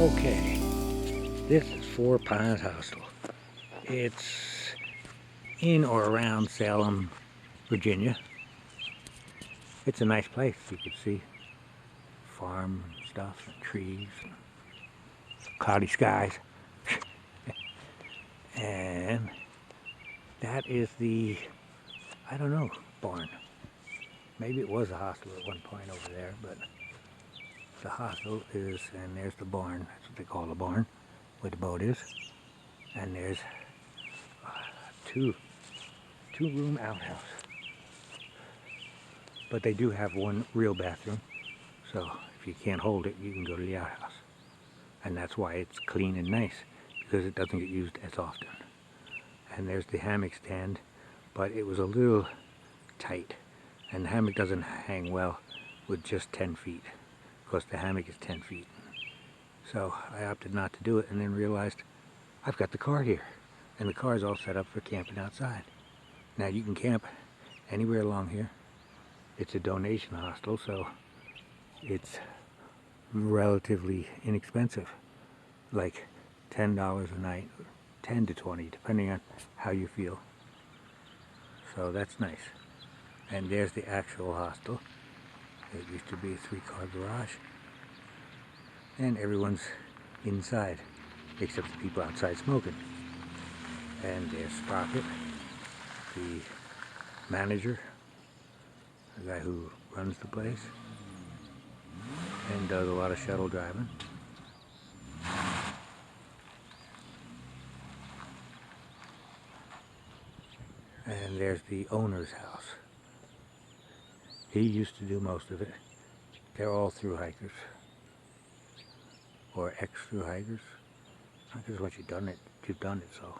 Okay, this is Four Pines Hostel. It's in or around Salem, Virginia. It's a nice place. You can see farm and stuff, and trees, and cloudy skies. And that is the, I don't know, barn. Maybe it was a hostel at one point over there, but the hostel is, and there's the barn. That's what they call a barn, where the boat is. And there's two-room outhouse. But they do have one real bathroom, so if you can't hold it, you can go to the outhouse. And that's why it's clean and nice, because it doesn't get used as often. And there's the hammock stand, but it was a little tight, and the hammock doesn't hang well with just 10 feet, because the hammock is 10 feet. So I opted not to do it, and then realized I've got the car here, and the car is all set up for camping outside. Now you can camp anywhere along here. It's a donation hostel, so it's relatively inexpensive, like $10 a night, 10 to 20, depending on how you feel. So that's nice. And there's the actual hostel. It used to be a 3-car garage. And everyone's inside, except the people outside smoking. And there's Sprocket, the manager, the guy who runs the place and does a lot of shuttle driving. And there's the owner's house. He used to do most of it. They're all through hikers, or ex-through hikers. Because once you've done it, so.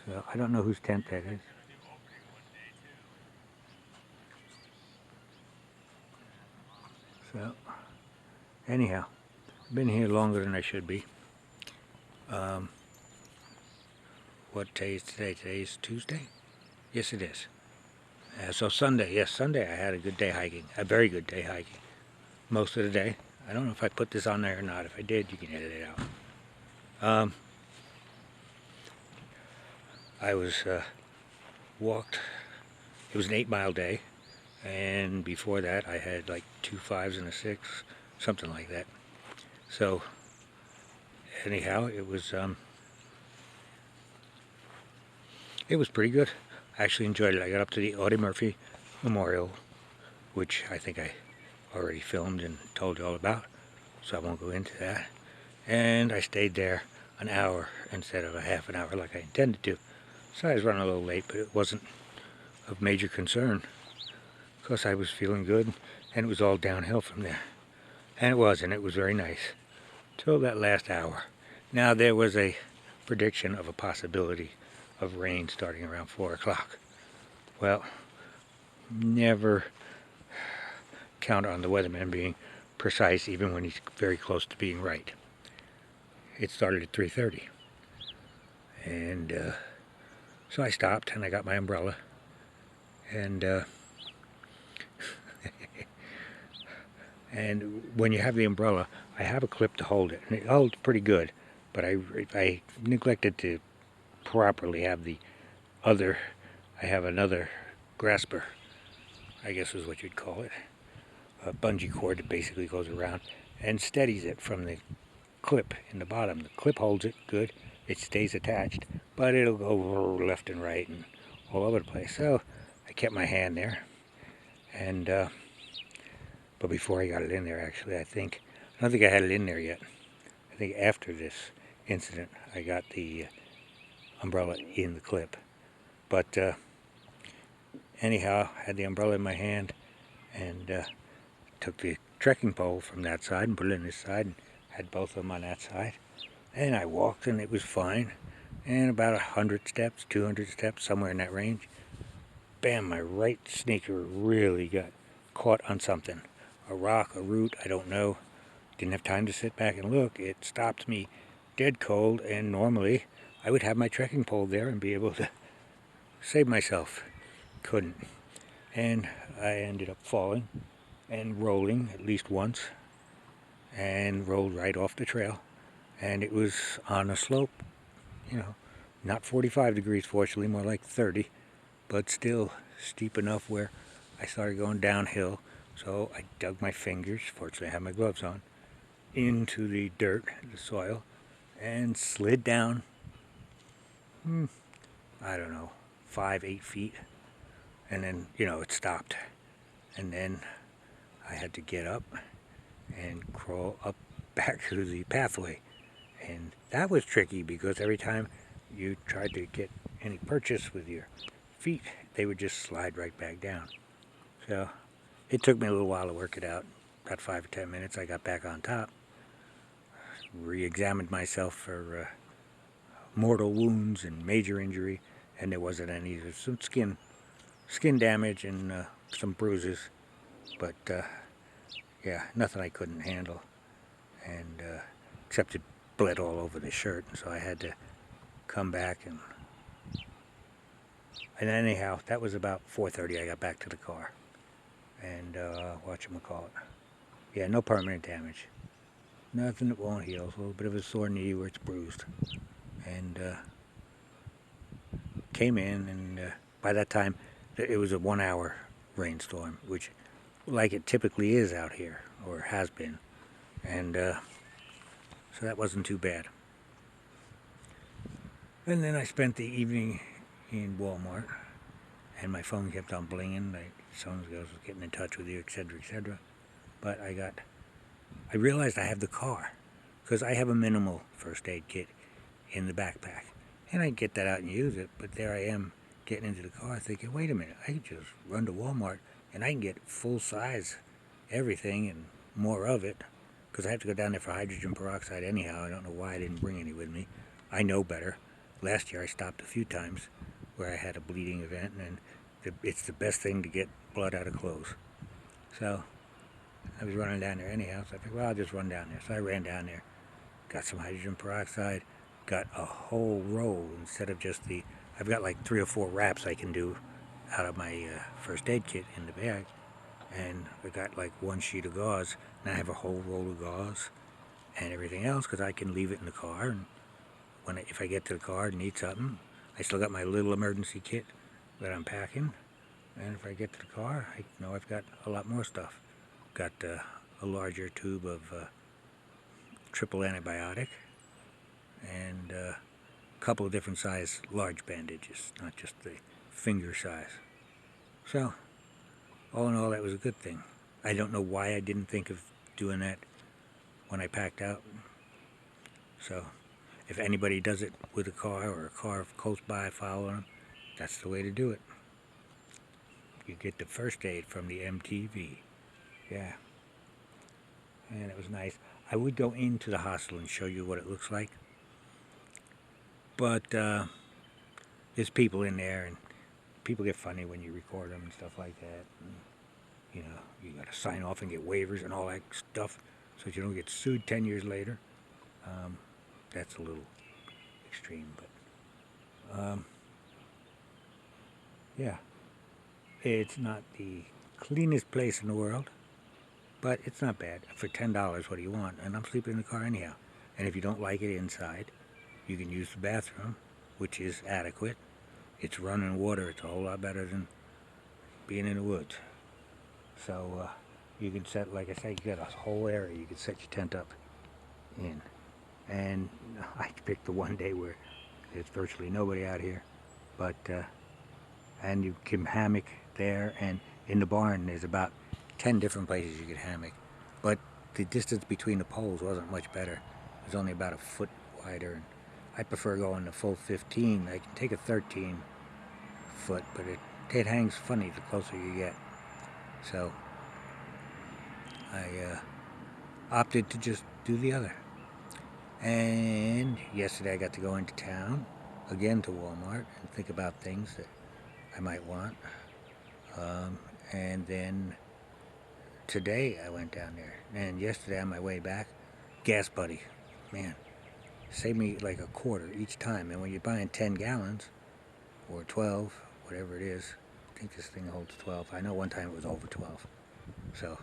So I don't know whose tent that is. So anyhow, I've been here longer than I should be. What day is today? Today is Tuesday? Yes, it is. So Sunday, yes, Sunday I had a good day hiking. A very good day hiking. Most of the day. I don't know if I put this on there or not. If I did, you can edit it out. I was walked, it was an 8-mile day, and before that I had like 2 5s and a 6, something like that. So anyhow, it was pretty good. I actually enjoyed it. I got up to the Audie Murphy Memorial, which I think I already filmed and told you all about, so I won't go into that. And I stayed there an hour instead of a half an hour like I intended to. So I was running a little late, but it wasn't of major concern, because I was feeling good, and it was all downhill from there. And it was very nice, till that last hour. Now there was a prediction of a possibility of rain starting around 4 o'clock. Well, never count on the weatherman being precise, even when he's very close to being right. It started at 3:30, and so I stopped and I got my umbrella, and and when you have the umbrella, I have a clip to hold it, and it holds pretty good, but I neglected to properly have the other, I have another grasper, I guess is what you'd call it, a bungee cord that basically goes around and steadies it from the clip in the bottom. The clip holds it good, it stays attached, but it'll go left and right and all over the place. So I kept my hand there, and but before I got it in there, actually, I don't think I had it in there yet. I think after this incident I got the umbrella in the clip. But anyhow, I had the umbrella in my hand, and took the trekking pole from that side and put it in this side, and had both of them on that side. And I walked, and it was fine. And about 100 steps, 200 steps, somewhere in that range, bam, my right sneaker really got caught on something. A rock, a root, I don't know. Didn't have time to sit back and look. It stopped me dead cold, and normally I would have my trekking pole there and be able to save myself. Couldn't. And I ended up falling and rolling at least once, and rolled right off the trail. And it was on a slope, you know, not 45 degrees fortunately, more like 30, but still steep enough where I started going downhill. So I dug my fingers, fortunately I had my gloves on, into the dirt, the soil, and slid down, I don't know, 5, 8 feet. And then, it stopped. And then I had to get up and crawl up back to the pathway. And that was tricky because every time you tried to get any purchase with your feet, they would just slide right back down. So it took me a little while to work it out. About 5 or 10 minutes, I got back on top, re-examined myself for mortal wounds and major injury, and there wasn't any. There's some skin damage and some bruises, but yeah, nothing I couldn't handle, and except it bled all over the shirt, and so I had to come back and anyhow, that was about 4:30. I got back to the car, and whatchamacallit, yeah, no permanent damage, nothing that won't heal. A little bit of a sore knee where it's bruised, and came in, and by that time it was a 1-hour rainstorm, which, like it typically is out here, or has been, and so that wasn't too bad. And then I spent the evening in Walmart, and my phone kept on blinging, like someone was getting in touch with you, etc., etc. But I realized I have the car, because I have a minimal first aid kit in the backpack, and I get that out and use it. But there I am getting into the car thinking, wait a minute, I could just run to Walmart and I can get full size everything and more of it, because I have to go down there for hydrogen peroxide anyhow. I don't know why I didn't bring any with me. I know better. Last year I stopped a few times where I had a bleeding event, and it's the best thing to get blood out of clothes. So I was running down there anyhow, so I figured, well, I'll just run down there. So I ran down there, got some hydrogen peroxide, got a whole roll instead of just I've got like 3 or 4 wraps I can do out of my first aid kit in the bag. And I got like 1 sheet of gauze, and I have a whole roll of gauze and everything else, because I can leave it in the car, and if I get to the car and need something, I still got my little emergency kit that I'm packing, and if I get to the car, I know I've got a lot more stuff. Got a larger tube of triple antibiotic, and a couple of different size large bandages, not just the finger size. So all in all, that was a good thing. I don't know why I didn't think of doing that when I packed out. So if anybody does it with a car, or a car close by following them, that's the way to do it. You get the first aid from the MTV. Yeah. And it was nice. I would go into the hostel and show you what it looks like, but there's people in there, and people get funny when you record them and stuff like that. And, you got to sign off and get waivers and all that stuff so that you don't get sued 10 years later. That's a little extreme, but yeah, it's not the cleanest place in the world, but it's not bad. For $10, what do you want? And I'm sleeping in the car anyhow. And if you don't like it inside, you can use the bathroom, which is adequate. It's running water. It's a whole lot better than being in the woods. So you can set, like I say, you got a whole area you can set your tent up in. And I picked the one day where there's virtually nobody out here, but and you can hammock there, and in the barn there's about 10 different places you could hammock, but the distance between the poles wasn't much better. It was only about a foot wider, and I prefer going the full 15. I can take a 13 foot, but it hangs funny the closer you get. So I opted to just do the other. And yesterday I got to go into town again to Walmart and think about things that I might want. And then today I went down there. And yesterday on my way back, Gas Buddy. Man, Save me like a quarter each time. And when you're buying 10 gallons or 12, whatever it is, I think this thing holds 12. I know one time it was over 12. So,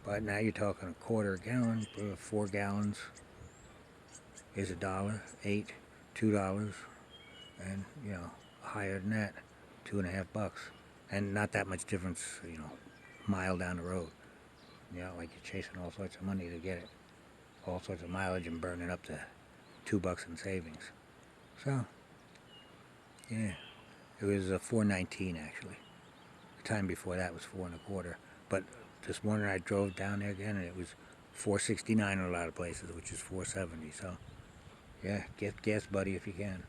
but now you're talking a quarter a gallon, 4 gallons is $1, 8, $2, and you know, higher than that, $2.50, and not that much difference, you know, mile down the road. You know, like you're chasing all sorts of money to get it, all sorts of mileage and burning up to $2 in savings. So, yeah, it was $4.19 actually. The time before that was 4.25. But this morning I drove down there again and it was $4.69 in a lot of places, which is $4.70. So, yeah, get gas, buddy, if you can.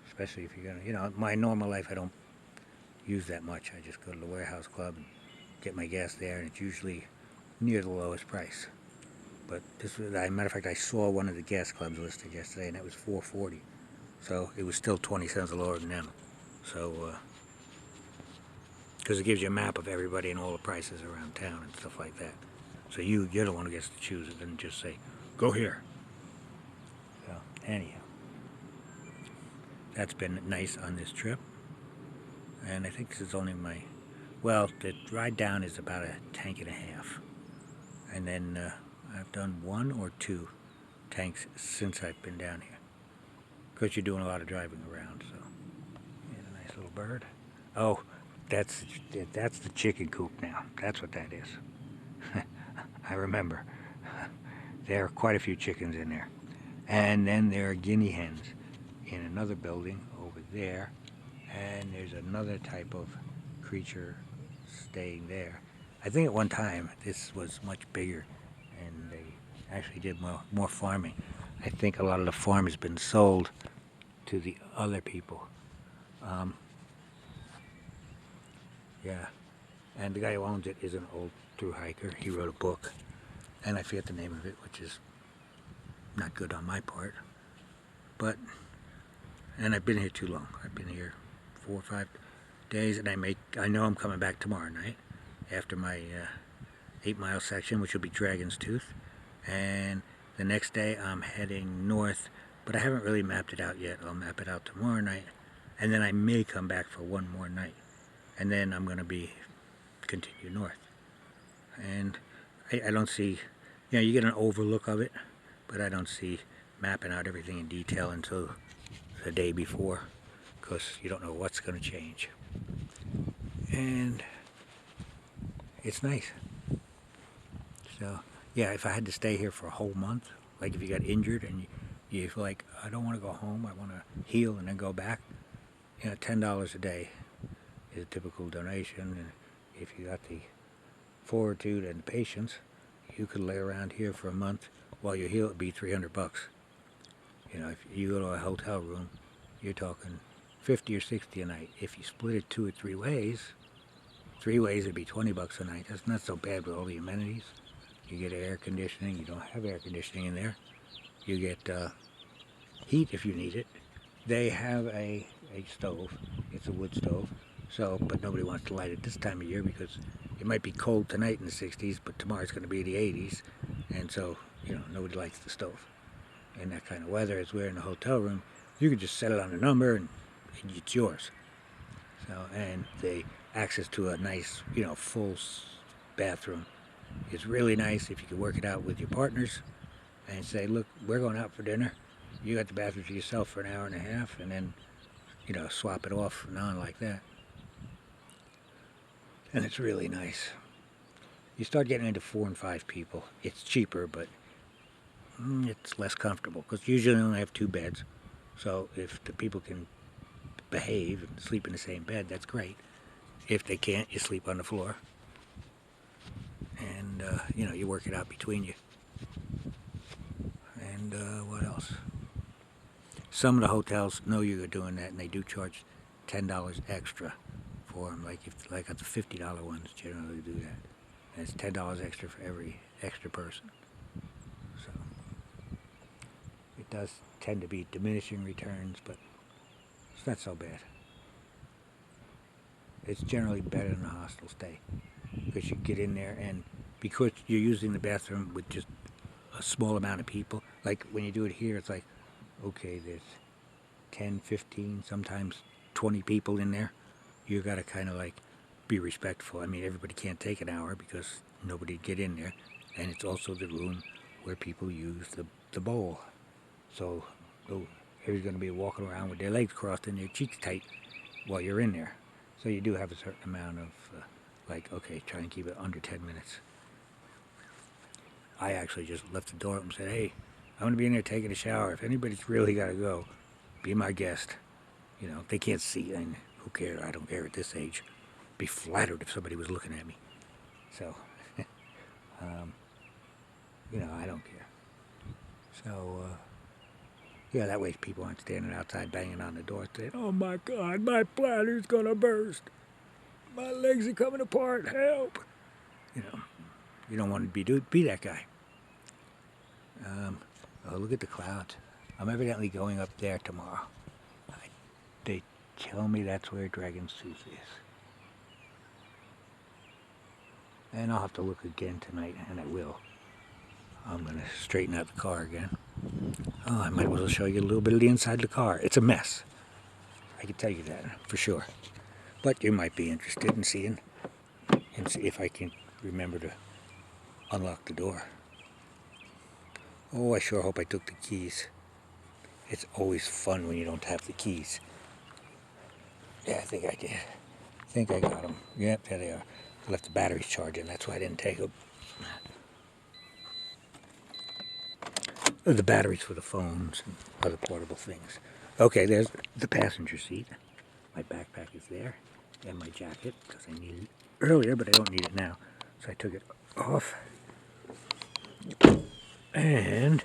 Especially if you're gonna, you know, my normal life I don't use that much. I just go to the warehouse club and get my gas there, and it's usually near the lowest price. But this was, as a matter of fact, I saw one of the gas clubs listed yesterday, and that was $4.40. So it was still 20 cents lower than them. So, because it gives you a map of everybody and all the prices around town and stuff like that. So you're the one who gets to choose it, and just say, go here. So anyhow, that's been nice on this trip. And I think this is only my, well, the ride down is about a tank and a half. And then I've done 1 or 2 tanks since I've been down here. Because you're doing a lot of driving around, so. Here's a nice little bird. Oh, that's the chicken coop now. That's what that is. I remember. There are quite a few chickens in there. And then there are guinea hens in another building over there. And there's another type of creature staying there. I think at one time this was much bigger and they actually did more farming. I think a lot of the farm has been sold to the other people. Yeah, and the guy who owns it is an old through hiker. He wrote a book, and I forget the name of it, which is not good on my part. But, and I've been here too long. I've been here 4 or 5 days, and I know I'm coming back tomorrow night after my 8-mile section, which will be Dragon's Tooth. And the next day I'm heading north, but I haven't really mapped it out yet. I'll map it out tomorrow night, and then I may come back for 1 more night. And then I'm going to continue north. And I don't see, you know, you get an overlook of it, but I don't see mapping out everything in detail until the day before, because you don't know what's going to change. And it's nice. So, yeah, if I had to stay here for a whole month, like if you got injured and you feel like, I don't want to go home, I want to heal and then go back, you know, $10 a day is a typical donation. And if you got the fortitude and patience, you could lay around here for a month while you heal. It'd be $300. You know, if you go to a hotel room, you're talking 50 or 60 a night. If you split it 2 or 3 ways, 3 ways it'd be $20 a night. That's not so bad with all the amenities. You get air conditioning. You don't have air conditioning in there. You get heat if you need it. They have a stove. It's a wood stove. So, but nobody wants to light it this time of year because it might be cold tonight in the 60s, but tomorrow it's going to be the 80s. And so, you know, nobody likes the stove. In that kind of weather, as we're in a hotel room, you can just set it on a number and it's yours. So, and the access to a nice, you know, full bathroom is really nice if you can work it out with your partners and say, look, we're going out for dinner. You got the bathroom to yourself for an hour and a half, and then, you know, swap it off and on like that. And it's really nice. You start getting into 4 and 5 people. It's cheaper, but it's less comfortable because usually you only have 2 beds. So if the people can behave and sleep in the same bed, that's great. If they can't, you sleep on the floor. And, you know, you work it out between you. And what else? Some of the hotels know you're doing that, and they do charge $10 extra for them. Like at the $50 ones generally do that. And it's $10 extra for every extra person. So it does tend to be diminishing returns, but it's not so bad. It's generally better than a hostel stay because you get in there, and because you're using the bathroom with just a small amount of people, like when you do it here, it's like okay, there's 10, 15, sometimes 20 people in there, you got to kind of like be respectful. I mean, everybody can't take an hour because nobody'd get in there. And it's also the room where people use the bowl. So everybody's going to be walking around with their legs crossed and their cheeks tight while you're in there. So you do have a certain amount of, like, okay, try and keep it under 10 minutes. I actually just left the door open and said, hey, I'm going to be in there taking a shower. If anybody's really got to go, be my guest. You know, if they can't see, and who cares? I don't care at this age. Be flattered if somebody was looking at me. So, you know, I don't care. So, yeah, that way people aren't standing outside banging on the door saying, oh my God, my bladder's gonna burst. My legs are coming apart, help. You know, you don't want to be that guy. Oh, look at the clouds. I'm evidently going up there tomorrow. They tell me that's where Dragon's Tooth is. And I'll have to look again tonight, and I will. I'm going to straighten out the car again. Oh, I might as well show you a little bit of the inside of the car. It's a mess. I can tell you that for sure. But you might be interested in seeing and see if I can remember to unlock the door. Oh, I sure hope I took the keys. It's always fun when you don't have the keys. Yeah, I think I did. I think I got them. Yep, there they are. I left the batteries charging. That's why I didn't take them. The batteries for the phones and other portable things. Okay, there's the passenger seat. My backpack is there. And my jacket, because I needed it earlier, but I don't need it now. So I took it off. And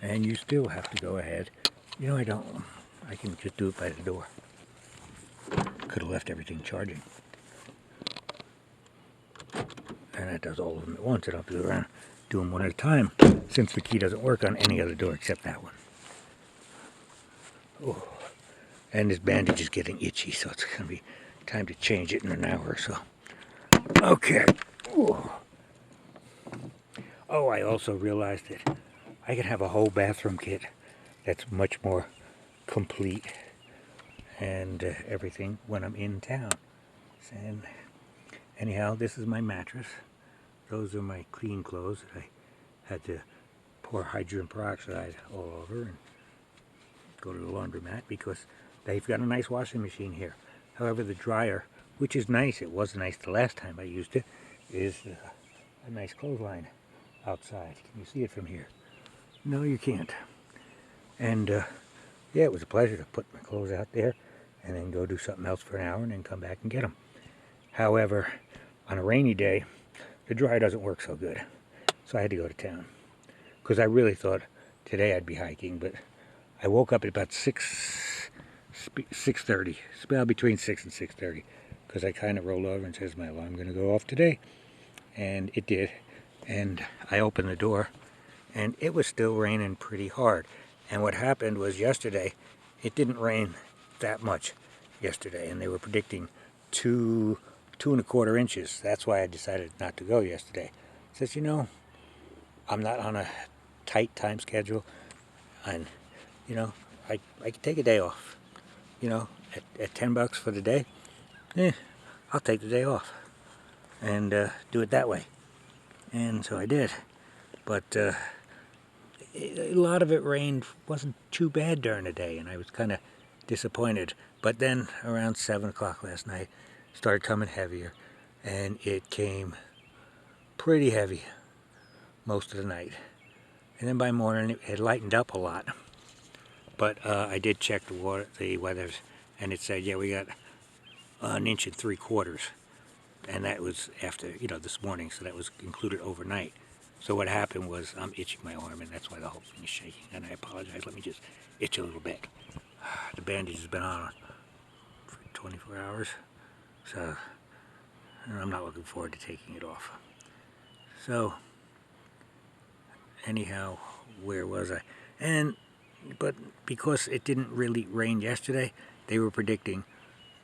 you still have to go ahead. You know, I can just do it by the door. Could have left everything charging. And that does all of them at once. I don't have to go around do them one at a time, since the key doesn't work on any other door except that one. Oh. And this bandage is getting itchy, so it's going to be time to change it in an hour or so. Okay. Ooh. Oh, I also realized that I can have a whole bathroom kit that's much more complete and everything when I'm in town. And anyhow, this is my mattress. Those are my clean clothes that I had to pour hydrogen peroxide all over and go to the laundromat because they've got a nice washing machine here. However, the dryer, which is nice, it was nice the last time I used it, is a nice clothesline outside. Can you see it from here? No, you can't. And yeah, it was a pleasure to put my clothes out there and then go do something else for an hour and then come back and get them. However, on a rainy day, the dryer doesn't work so good. So I had to go to town. Because I really thought today I'd be hiking, but I woke up at about 6:30. Well, between 6 and 6:30. Because I kind of rolled over and says, my alarm going to go off today. And it did. And I opened the door, and it was still raining pretty hard. And what happened was yesterday, it didn't rain that much yesterday, and they were predicting 2.25 inches. That's why I decided not to go yesterday. I says, you know, I'm not on a tight time schedule, and you know, I can take a day off. You know, at $10 for the day, I'll take the day off and do it that way. And so I did. But a lot of it rained, wasn't too bad during the day, and I was kind of disappointed. But then around 7 o'clock last night, it started coming heavier, and it came pretty heavy most of the night. And then by morning, it had lightened up a lot. But I did check the weathers, and it said, yeah, we got 1 3/4 inches. And that was after, you know, this morning, so that was included overnight. So what happened was I'm itching my arm, and that's why the whole thing is shaking. And I apologize. Let me just itch a little bit. The bandage has been on for 24 hours, so I'm not looking forward to taking it off. So anyhow, where was I? But because it didn't really rain yesterday, they were predicting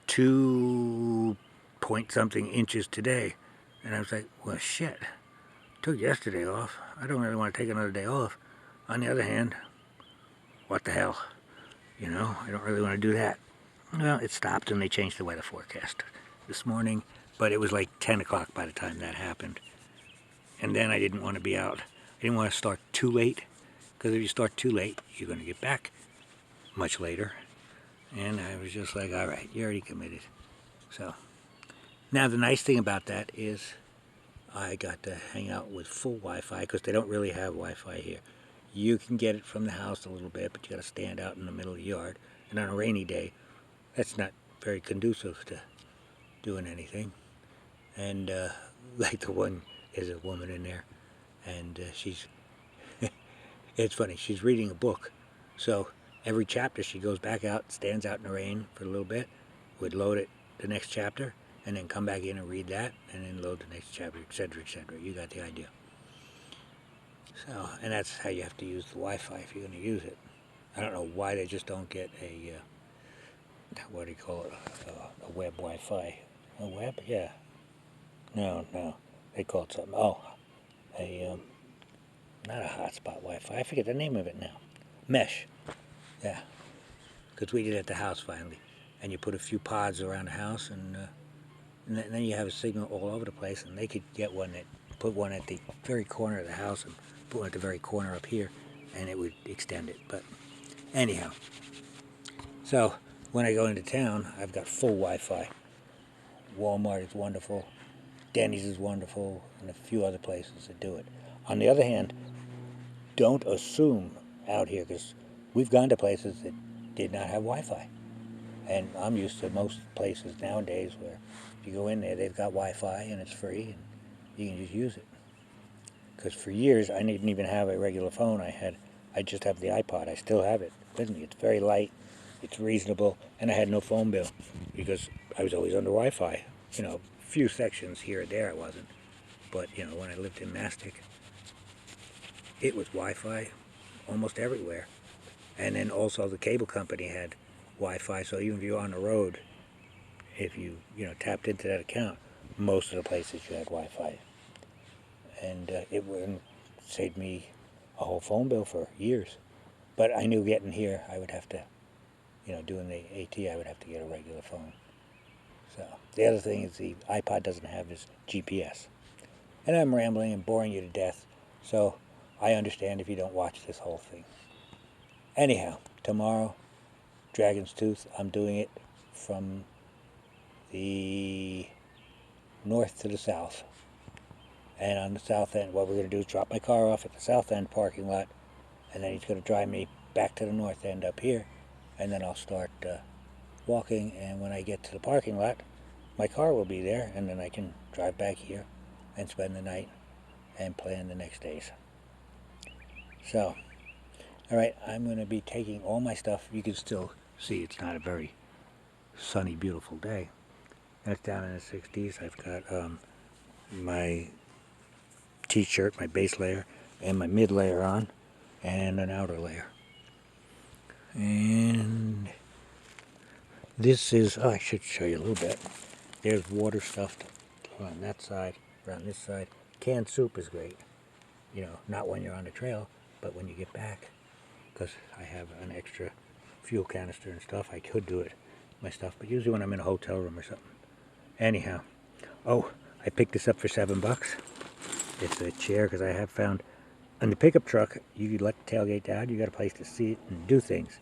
2 point something inches today. And I was like, well, shit. Took yesterday off. I don't really want to take another day off. On the other hand, what the hell? You know, I don't really want to do that. Well, it stopped and they changed the weather forecast this morning, but it was like 10 o'clock by the time that happened. And then I didn't want to be out. I didn't want to start too late, because if you start too late, you're going to get back much later. And I was just like, all right, you're already committed. So now the nice thing about that is I got to hang out with full Wi-Fi, because they don't really have Wi-Fi here. You can get it from the house a little bit, but you got to stand out in the middle of the yard. And on a rainy day, that's not very conducive to doing anything. And like the one, there's a woman in there, and she's, it's funny, she's reading a book. So every chapter she goes back out, stands out in the rain for a little bit, would load it, the next chapter, and then come back in and read that, and then load the next chapter, etc., etc. You got the idea. So, and that's how you have to use the Wi-Fi if you're going to use it. I don't know why they just don't get a, what do you call it, a web Wi-Fi. A web? Yeah. No, they call it something. Oh, not a hotspot Wi-Fi. I forget the name of it now. Mesh. Yeah. Because we did it at the house finally. And you put a few pods around the house, and then you have a signal all over the place, and they could get one that, put one at the very corner of the house and put one at the very corner up here, and it would extend it. But anyhow, so when I go into town, I've got full Wi-Fi. Walmart is wonderful, Denny's is wonderful, and a few other places that do it. On the other hand, don't assume out here, because we've gone to places that did not have Wi-Fi. And I'm used to most places nowadays where if you go in there, they've got Wi-Fi and it's free, and you can just use it. Because for years, I didn't even have a regular phone. I just have the iPod. I still have it with me. It's very light, it's reasonable, and I had no phone bill because I was always under Wi-Fi. You know, a few sections here or there I wasn't. But, you know, when I lived in Mastic, it was Wi-Fi almost everywhere. And then also the cable company had Wi-Fi, so even if you're on the road, if you tapped into that account, most of the places you had Wi-Fi. And it wouldn't save me a whole phone bill for years. But I knew getting here, I would have to, doing the AT, I would have to get a regular phone. So the other thing is the iPod doesn't have this GPS. And I'm rambling and boring you to death, so I understand if you don't watch this whole thing. Anyhow, tomorrow, Dragon's Tooth, I'm doing it from the north to the south. And on the south end, what we're going to do is drop my car off at the south end parking lot, and then he's going to drive me back to the north end up here, and then I'll start walking, and when I get to the parking lot, my car will be there, and then I can drive back here and spend the night and plan the next days. So, all right, I'm going to be taking all my stuff. You can still see it's not a very sunny, beautiful day. That's down in the 60s. I've got my t-shirt, my base layer, and my mid layer on, and an outer layer. And this is, I should show you a little bit. There's water stuffed on that side, around this side. Canned soup is great. Not when you're on the trail, but when you get back. Because I have an extra fuel canister and stuff. I could do it, my stuff, but usually when I'm in a hotel room or something. Anyhow, oh, I picked this up for $7. It's a chair, because I have found, in the pickup truck, you let the tailgate down, you got a place to sit and do things.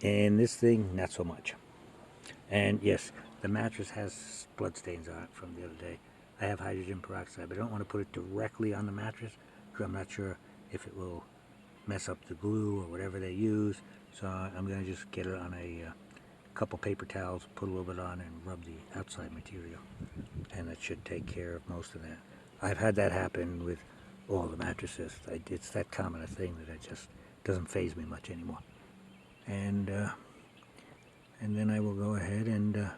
In this thing, not so much. And yes, the mattress has blood stains on it from the other day. I have hydrogen peroxide, but I don't want to put it directly on the mattress, because I'm not sure if it will mess up the glue or whatever they use. So I'm going to just get it on a couple paper towels, put a little bit on, and rub the outside material. And that should take care of most of that. I've had that happen with all the mattresses. It's that common a thing that it just doesn't faze me much anymore. And then I will go ahead and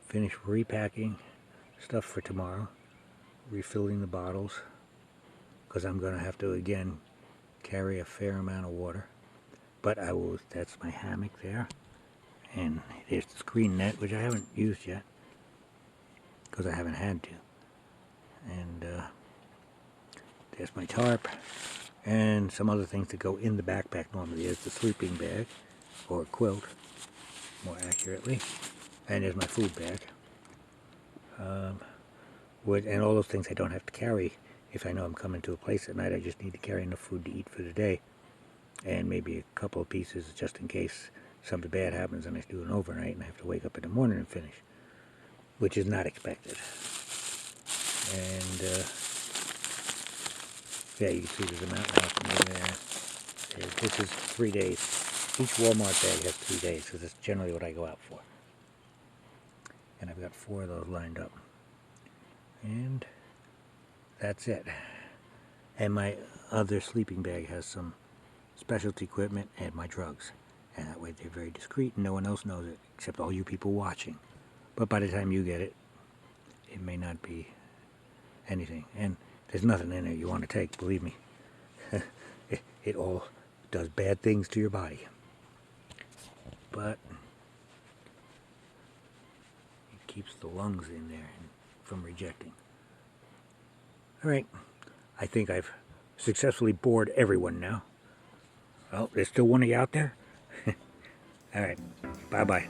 finish repacking stuff for tomorrow, refilling the bottles, because I'm going to have to again carry a fair amount of water. But I will, that's my hammock there, and there's the screen net, which I haven't used yet because I haven't had to. And There's my tarp and some other things that go in the backpack normally. There's the sleeping bag, or quilt, more accurately. And there's my food bag. And all those things I don't have to carry if I know I'm coming to a place at night. I just need to carry enough food to eat for the day. And maybe a couple of pieces just in case something bad happens and I do an overnight and I have to wake up in the morning and finish, which is not expected. And yeah, you can see there's a mountain house in there. This is 3 days. Each Walmart bag has 3 days because that's generally what I go out for. And I've got 4 of those lined up. And that's it. And my other sleeping bag has some specialty equipment and my drugs. And that way they're very discreet and no one else knows it except all you people watching. But by the time you get it, it may not be anything. And there's nothing in there you want to take, believe me. It all does bad things to your body. But it keeps the lungs in there from rejecting. All right, I think I've successfully bored everyone now. Oh, there's still one of you out there? All right, bye-bye.